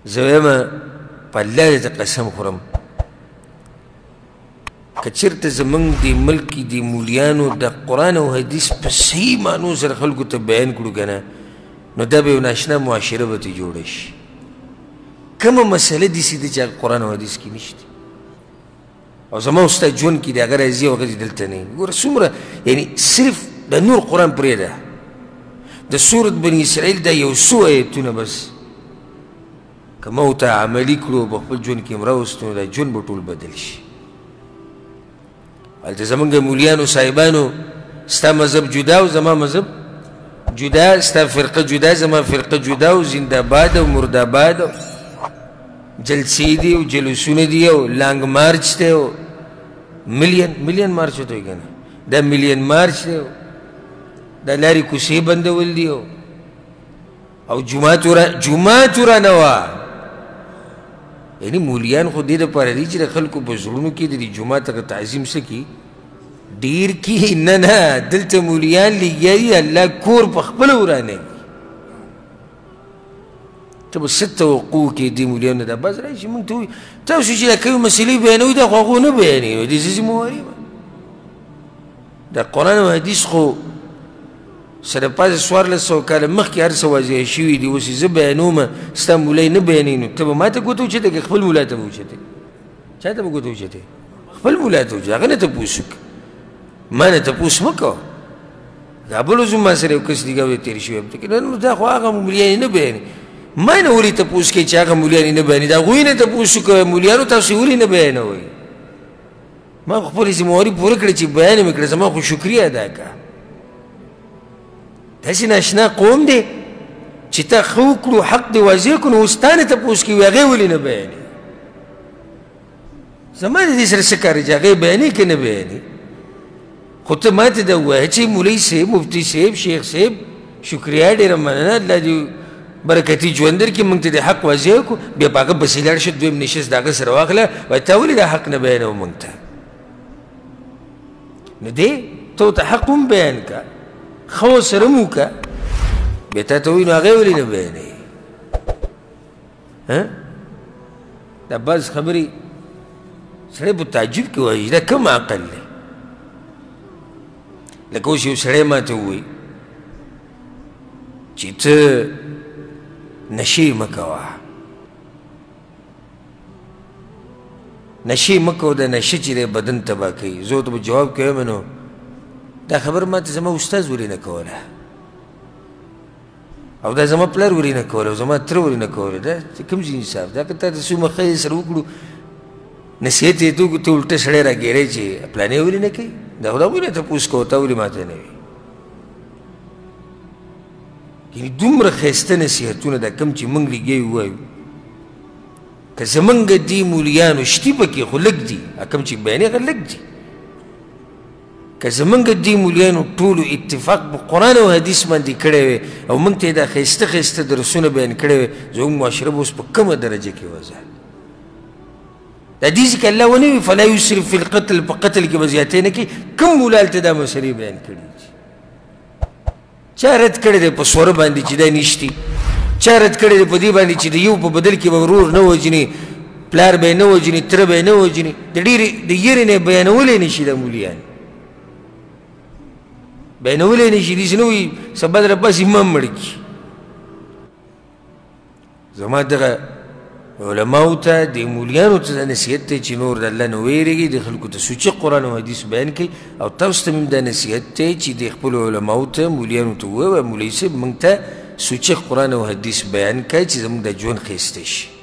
زه وایم په الله دې ته قسم خورم که چېرته زموږ دې ملک کې د مولیانو د قرآن او حدیث په صحیح معنو سره خلکو ته بیان کړو که نه نو دا به یو ناشنا معاشره به ترې جوړه شي کومه مسله داسې ده چې هغه قرآن او حدیث کې نشته او زما او ستا ژوند کې د هغه راځي او هغه دلته نه وي ګوره څومره یعنې صرف د نور قرآن پرېږده د سورت بني اسرائیل دا یو څو ایتونه بس که ما ورته عملي کړو په خپل ژوند کې م راوستو نو دا ژوند به ټول بدل شي هلته زمونږ مولیانو صاحبانو ستا مذهب جدا او زما مذهب جدا ستا فرقه جدا زما فرقه جدا او زنده‌باد او مرده‌باد او جلسې دي او جلوسونه دي او لانګ مارچ دی او ملیون مارچ ورته وایي که نه دا ملیون مارچ دی دا لارې کوڅې بندول دي او جومات ورانه وه یعنې مولیان خو دې دپاره دي چې د خلکو په زړونو کې د دې جومات هغه تعظیم څه کي ډېر کي نه دلته مولیان لګیا دي الله کور په خپله ورانوي ته به څه توقع کې دې مولیانو دا بس راشي موږ ته وایي تاسو چې دا کومې مسلې بیانوي دا خو هغو نه بیانوي دې څه ذمهواري به د قرآن او حدیث خو سره پاسې 1400 کاله مخکې هر څه واضح شوي دي اوس یې زه بیانوم ستا مولی نه بیانوي نو ته به ما ته ګوته وچتې که خپل مولا ته به وچتې چا ته به ګوته وچتې خپل مولا ته وچتې هغه نه تپوس وکړه ما نه تپوس مه کوه دا بل اوس ما سره یو کس دیګه وی تېر شوی نو دا خو هغه مولیان یې نه بیانوي ما نه ولې تپوس کوي چې هغه مولیان یې نه بیانوي د هغوی نه تپوس وکړه مولیانو تاسو یې ولې نه بیانوئ ما خو خپلې ذمهواري پوره کړې چې بیان یې مې کړه زما خو شکریه ادا کړه داسې ناشنا قوم دی چې تا ښه وکړو حق دې واضح کړو نو اوس تا نه تپوس کوي هغې ولې نه بیانوي زما د دې سره څه کار دی چې هغې بیانوي که نه بیانوي خو ته ما ته دا ووایه چې مولوي صاحب مفتي صاحب شیخ صاحب شکریه ډېره مننه الله دې برکتي ژوند درکړي موږ ته د حق واضح کړو بیا په هغه پسې لاړ شه دویم نشست د هغه سره واخله وایي تا ولې دا حق نه بیانوه موږ ته نو دی ته ورته حق هم بیان که ښه سره م وکړه بیا تا ته وایي نو هغې ولې نه بیانوي دا بعض خبرې سړی په تعجب کې وایي دا کوم عقل دی لکه اوس یو سړی ما ته ووایي چې ته نشې مه کوه نشې مه کوه د نشه چې دی بدن تباه کوي زه ورته به جواب کې وایم نو دا خبر ما ته زما استاد ولې نه کوله او دا زما پلار ولې نه کوله او زما تره ولې نه کوله دا کوم ځای انصاف دا که تا ته څومره ښه سره وکړو نصیحت یې ته وکړو ته الټه سړی راګیری چې پلانې ولې نه کوي دا خو دا ولې تپوس کوه تا ولې ما ته نه وي یعنې دومره ښایسته نصیحتونه دا کوم چې موږ لګیا ووایو که زمونږ دې مولیانو شتي پکې خو لږ دي کوم چې بیانې هغه لږ دي که زمونږ دې مولیانو ټولو اتفاق په قرآن او حدیث باندې کړی وی او موږ ته یې دا ښایسته ښایسته درسونه بیان کړی وی زموږ معاشره به اوس په کومه درجه کې وضع دا دې ځکه الله ونه وي فلا یسرف فی القتل په قتل کې به زیاتې نه کوي کوم مولا هلته دا مسلې بیان کړي چا رد کړی دی په سوره باندې چې دا نشتي چا رد کړی دی په دې باندې چې د یو په بدل کې به ورور نه وژني پلار به یې نه وژني تره به یې نه وژني د ډېرې د یېرې نه یې بیانولی نه شي دا مولیان بیانولی نه شي داسې نه وایي سبا دله پس امام مړ کړي زما دغه علماو ته د مولیانو ته دا نصیحت دی چې نور د الله نه ویرېږي د خلکو ته سوچه قرآن او حدیث بیان کوي او تاسو ته هم دا نصیحت دی چې د خپلو علماو ته مولیانو ته ووایه مولوي صاحب موږ ته سوچه قرآن او حدیث بیان کوي چې زموږ د ژوند ښایسته شي